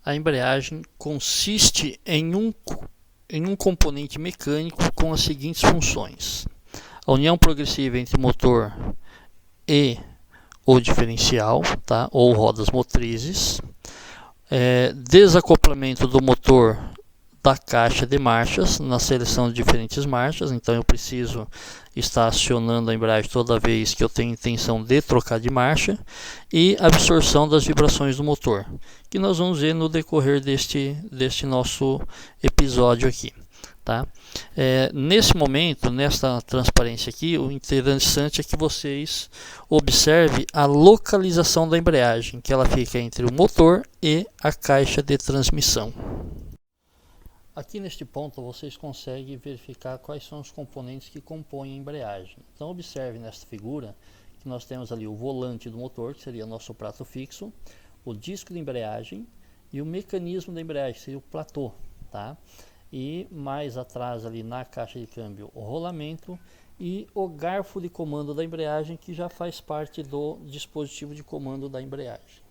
A embreagem consiste em um componente mecânico com as seguintes funções: a união progressiva entre motor e o diferencial, tá? Ou rodas motrizes, desacoplamento do motor da caixa de marchas na seleção de diferentes marchas, então eu preciso estar acionando a embreagem toda vez que eu tenho intenção de trocar de marcha, e absorção das vibrações do motor, que nós vamos ver no decorrer deste nosso episódio aqui, tá? Nesse momento, nesta transparência aqui, o interessante é que vocês observem a localização da embreagem, que ela fica entre o motor e a caixa de transmissão. Aqui neste ponto vocês conseguem verificar quais são os componentes que compõem a embreagem. Então observe nesta figura que nós temos ali o volante do motor, que seria nosso prato fixo, o disco de embreagem e o mecanismo da embreagem, que seria o platô, tá? E mais atrás ali na caixa de câmbio o rolamento e o garfo de comando da embreagem, que já faz parte do dispositivo de comando da embreagem.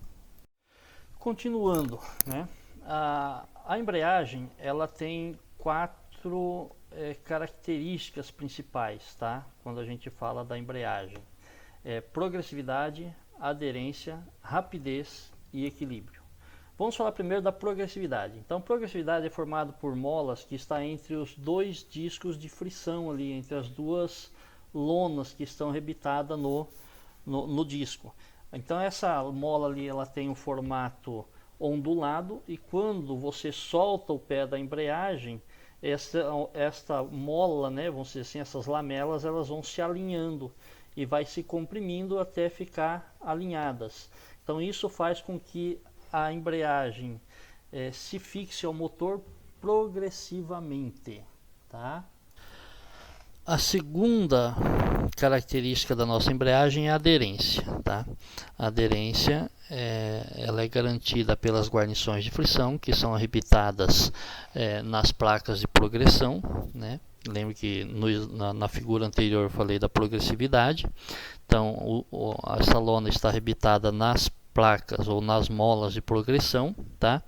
Continuando, né? A embreagem ela tem quatro características principais, tá? Quando a gente fala da embreagem: progressividade, aderência, rapidez e equilíbrio. Vamos falar primeiro da progressividade. Então, progressividade é formado por molas que está entre os dois discos de frição ali, entre as duas lonas que estão rebitadas no disco. Então, essa mola ali ela tem um formato ondulado, e quando você solta o pé da embreagem, esta mola, né, vamos dizer assim, essas lamelas, elas vão se alinhando e vai se comprimindo até ficar alinhadas. Então isso faz com que a embreagem se fixe ao motor progressivamente, tá? A segunda característica da nossa embreagem é a aderência, tá? A aderência ela é garantida pelas guarnições de frição, que são arrebitadas nas placas de progressão, né? Lembro que na figura anterior eu falei da progressividade. Então essa lona está arrebitada nas placas ou nas molas de progressão, tá?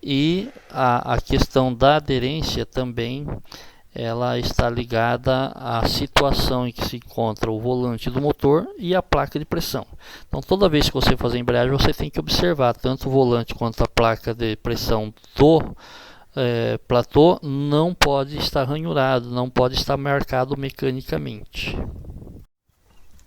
E a questão da aderência também ela está ligada à situação em que se encontra o volante do motor e a placa de pressão. Então toda vez que você fazer a embreagem, você tem que observar tanto o volante quanto a placa de pressão do platô não pode estar ranhurado, não pode estar marcado mecanicamente.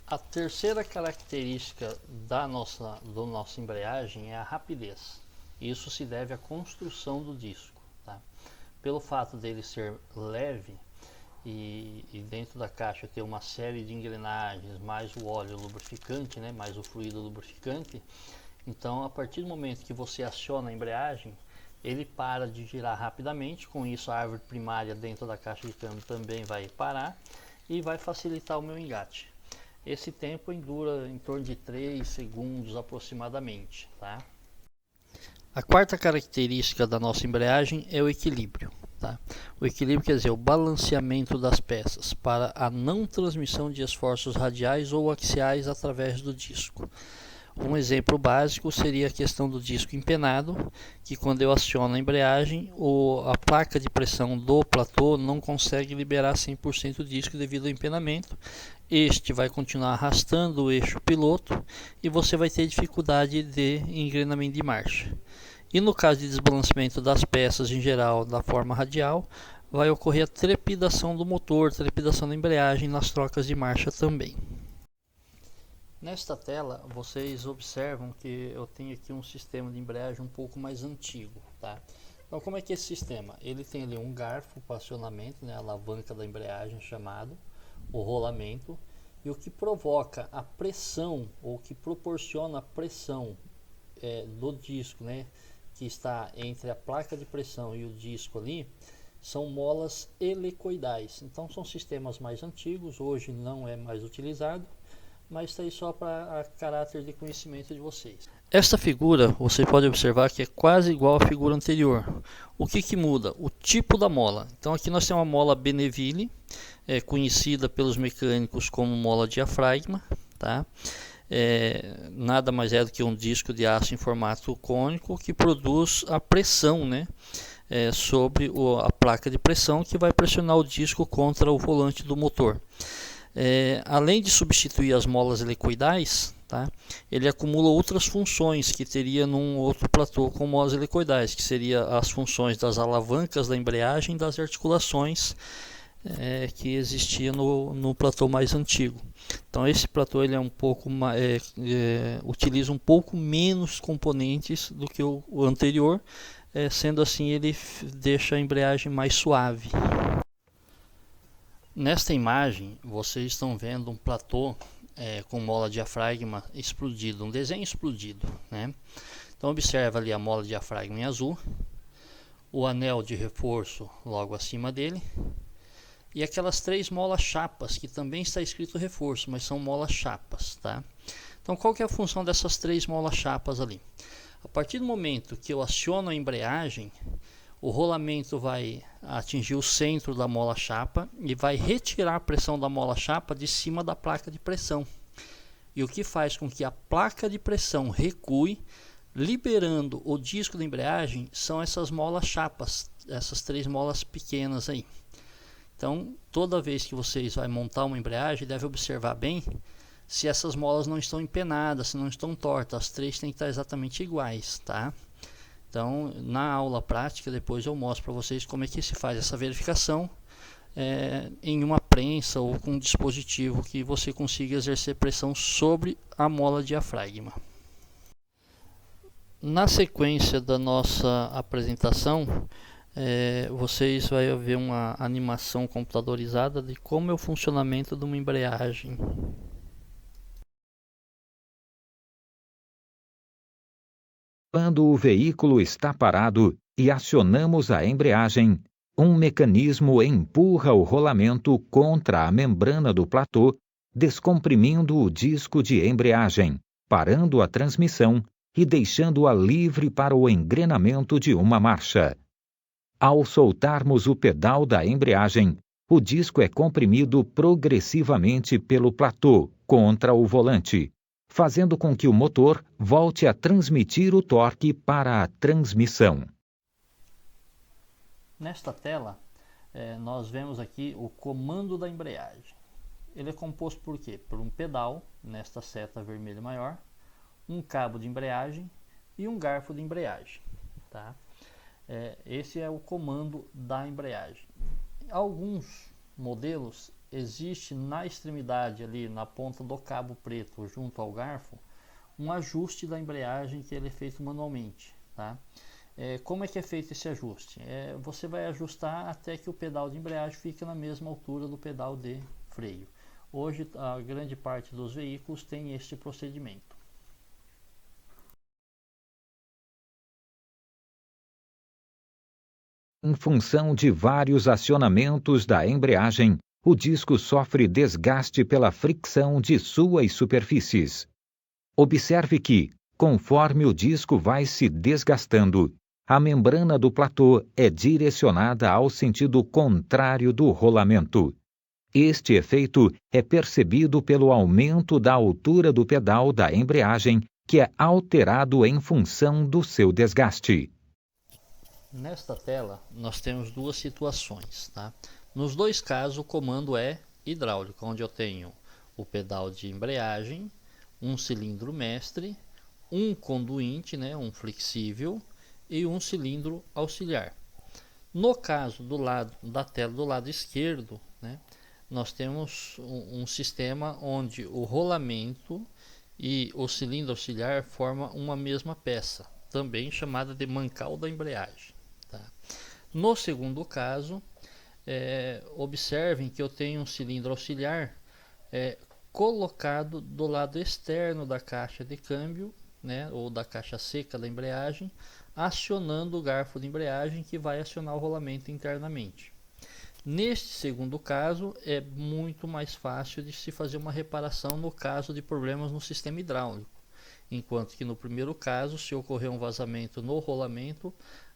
A terceira característica da nossa embreagem é a rapidez. Isso se deve à construção do disco, tá? Pelo fato dele ser leve e dentro da caixa ter uma série de engrenagens, mais o óleo lubrificante, né, mais o fluido lubrificante, então a partir do momento que você aciona a embreagem, ele para de girar rapidamente. Com isso a árvore primária dentro da caixa de câmbio também vai parar e vai facilitar o meu engate. Esse tempo dura em torno de 3 segundos aproximadamente, tá? A quarta característica da nossa embreagem é o equilíbrio, tá? O equilíbrio quer dizer o balanceamento das peças para a não transmissão de esforços radiais ou axiais através do disco. Um exemplo básico seria a questão do disco empenado, que quando eu aciono a embreagem, a placa de pressão do platô não consegue liberar 100% do disco devido ao empenamento. Este vai continuar arrastando o eixo piloto e você vai ter dificuldade de engrenamento de marcha. E no caso de desbalanceamento das peças em geral da forma radial, vai ocorrer a trepidação do motor, trepidação da embreagem nas trocas de marcha também. Nesta tela vocês observam que eu tenho aqui um sistema de embreagem um pouco mais antigo, tá? Então como é que é esse sistema? Ele tem ali um garfo para acionamento, né, a alavanca da embreagem chamado, o rolamento, e o que provoca a pressão, ou que proporciona a pressão do disco, né, que está entre a placa de pressão e o disco ali, são molas helicoidais. Então são sistemas mais antigos, hoje não é mais utilizado, mas está aí só para caráter de conhecimento de vocês. Esta figura você pode observar que é quase igual à figura anterior. O que muda? O tipo da mola. Então aqui nós temos uma mola Beneville, conhecida pelos mecânicos como mola diafragma, tá? nada mais é do que um disco de aço em formato cônico que produz a pressão, né, sobre a placa de pressão, que vai pressionar o disco contra o volante do motor. Além de substituir as molas helicoidais, tá, ele acumula outras funções que teria num outro platô com molas helicoidais, que seria as funções das alavancas da embreagem e das articulações que existia no platô mais antigo. Então esse platô ele é um pouco utiliza um pouco menos componentes do que o anterior, sendo assim ele deixa a embreagem mais suave. Nesta imagem vocês estão vendo um platô com mola diafragma explodido, um desenho explodido, né? Então observa ali a mola diafragma em azul, o anel de reforço logo acima dele e aquelas 3 molas chapas, que também está escrito reforço, mas são molas chapas, tá? Então qual que é a função dessas 3 molas chapas ali? A partir do momento que eu aciono a embreagem, o rolamento vai atingir o centro da mola chapa e vai retirar a pressão da mola chapa de cima da placa de pressão. E o que faz com que a placa de pressão recue, liberando o disco da embreagem, são essas molas chapas, essas 3 molas pequenas aí. Então, toda vez que vocês vão montar uma embreagem, deve observar bem se essas molas não estão empenadas, se não estão tortas. As 3 têm que estar exatamente iguais, tá? Então, na aula prática, depois eu mostro para vocês como é que se faz essa verificação em uma prensa ou com um dispositivo que você consiga exercer pressão sobre a mola diafragma. Na sequência da nossa apresentação, vocês vão ver uma animação computadorizada de como é o funcionamento de uma embreagem. Quando o veículo está parado e acionamos a embreagem, um mecanismo empurra o rolamento contra a membrana do platô, descomprimindo o disco de embreagem, parando a transmissão e deixando-a livre para o engrenamento de uma marcha. Ao soltarmos o pedal da embreagem, o disco é comprimido progressivamente pelo platô contra o volante, fazendo com que o motor volte a transmitir o torque para a transmissão. Nesta tela, nós vemos aqui o comando da embreagem. Ele é composto por quê? Por um pedal, nesta seta vermelha maior, um cabo de embreagem e um garfo de embreagem, tá? Esse é o comando da embreagem. Alguns modelos existe na extremidade ali na ponta do cabo preto junto ao garfo um ajuste da embreagem que ele é feito manualmente, tá? Como é que é feito esse ajuste? Você vai ajustar até que o pedal de embreagem fique na mesma altura do pedal de freio. Hoje a grande parte dos veículos tem este procedimento. Em função de vários acionamentos da embreagem, o disco sofre desgaste pela fricção de suas superfícies. Observe que, conforme o disco vai se desgastando, a membrana do platô é direcionada ao sentido contrário do rolamento. Este efeito é percebido pelo aumento da altura do pedal da embreagem, que é alterado em função do seu desgaste. Nesta tela, nós temos 2 situações, tá? Nos 2 casos, o comando é hidráulico, onde eu tenho o pedal de embreagem, um cilindro mestre, um conduinte, né, um flexível, e um cilindro auxiliar. No caso do lado da tela do lado esquerdo, né, nós temos um sistema onde o rolamento e o cilindro auxiliar formam uma mesma peça, também chamada de mancal da embreagem. Tá? No segundo caso, observem que eu tenho um cilindro auxiliar colocado do lado externo da caixa de câmbio, né, ou da caixa seca da embreagem, acionando o garfo de embreagem que vai acionar o rolamento internamente. Neste segundo caso, é muito mais fácil de se fazer uma reparação no caso de problemas no sistema hidráulico, enquanto que no primeiro caso, se ocorrer um vazamento no rolamento,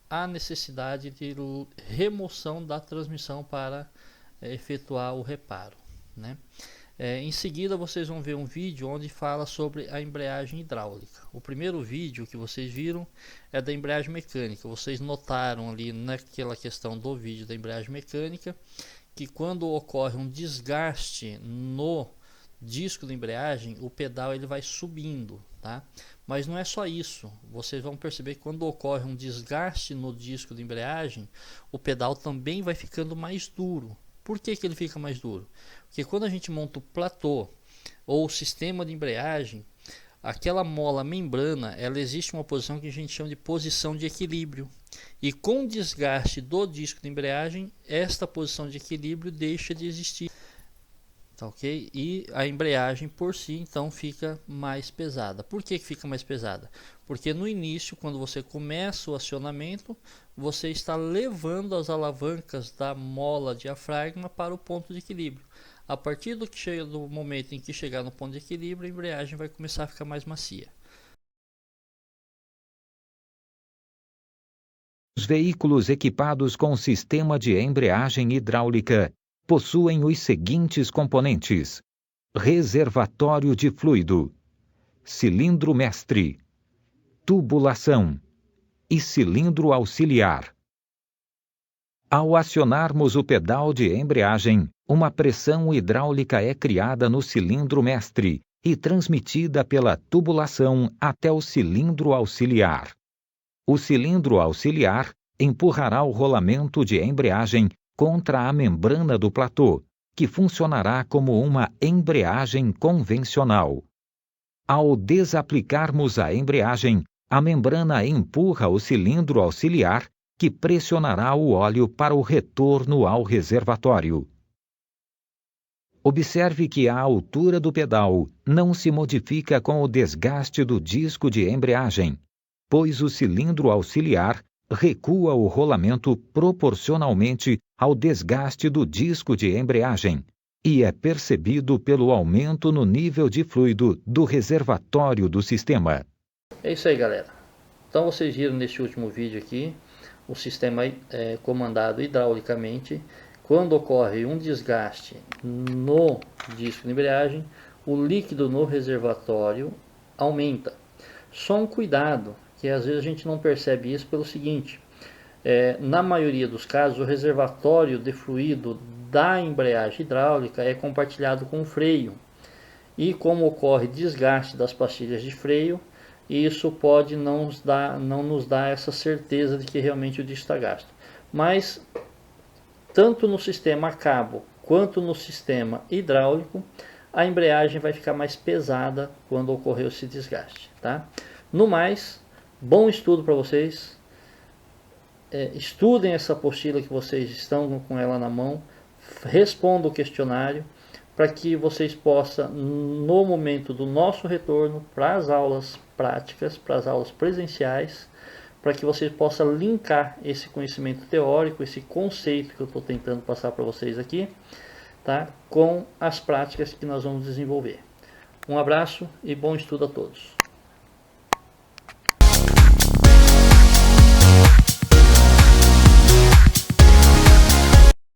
há necessidade de remoção da transmissão para efetuar o reparo, né? Em seguida vocês vão ver um vídeo onde fala sobre a embreagem hidráulica. O primeiro vídeo que vocês viram é da embreagem mecânica. Vocês notaram ali naquela questão do vídeo da embreagem mecânica que quando ocorre um desgaste no disco da embreagem, o pedal ele vai subindo, tá? Mas não é só isso. Vocês vão perceber que quando ocorre um desgaste no disco da embreagem, o pedal também vai ficando mais duro. Por que que ele fica mais duro? Porque quando a gente monta o platô ou o sistema de embreagem, aquela mola membrana, ela existe uma posição que a gente chama de posição de equilíbrio. E com o desgaste do disco de embreagem, esta posição de equilíbrio deixa de existir. Tá, ok? E a embreagem por si então fica mais pesada. Por que fica mais pesada? Porque no início, quando você começa o acionamento, você está levando as alavancas da mola diafragma para o ponto de equilíbrio. A partir do momento em que chegar no ponto de equilíbrio, a embreagem vai começar a ficar mais macia. Os veículos equipados com sistema de embreagem hidráulica possuem os seguintes componentes: reservatório de fluido, cilindro mestre, tubulação e cilindro auxiliar. Ao acionarmos o pedal de embreagem, uma pressão hidráulica é criada no cilindro mestre e transmitida pela tubulação até o cilindro auxiliar. O cilindro auxiliar empurrará o rolamento de embreagem contra a membrana do platô, que funcionará como uma embreagem convencional. Ao desaplicarmos a embreagem, a membrana empurra o cilindro auxiliar, que pressionará o óleo para o retorno ao reservatório. Observe que a altura do pedal não se modifica com o desgaste do disco de embreagem, pois o cilindro auxiliar recua o rolamento proporcionalmente ao desgaste do disco de embreagem e é percebido pelo aumento no nível de fluido do reservatório do sistema. É isso aí, galera. Então vocês viram neste último vídeo aqui o sistema comandado hidraulicamente. Quando ocorre um desgaste no disco de embreagem, o líquido no reservatório aumenta. Só um cuidado, que às vezes a gente não percebe isso pelo seguinte: na maioria dos casos o reservatório de fluido da embreagem hidráulica é compartilhado com o freio, e como ocorre desgaste das pastilhas de freio, isso pode não nos dar essa certeza de que realmente o disco está gasto. Mas tanto no sistema a cabo quanto no sistema hidráulico, a embreagem vai ficar mais pesada quando ocorreu esse desgaste, tá? No mais, bom estudo para vocês. Estudem essa apostila que vocês estão com ela na mão, respondam o questionário para que vocês possam, no momento do nosso retorno para as aulas práticas, para as aulas presenciais, para que vocês possam linkar esse conhecimento teórico, esse conceito que eu estou tentando passar para vocês aqui, tá, com as práticas que nós vamos desenvolver. Um abraço e bom estudo a todos.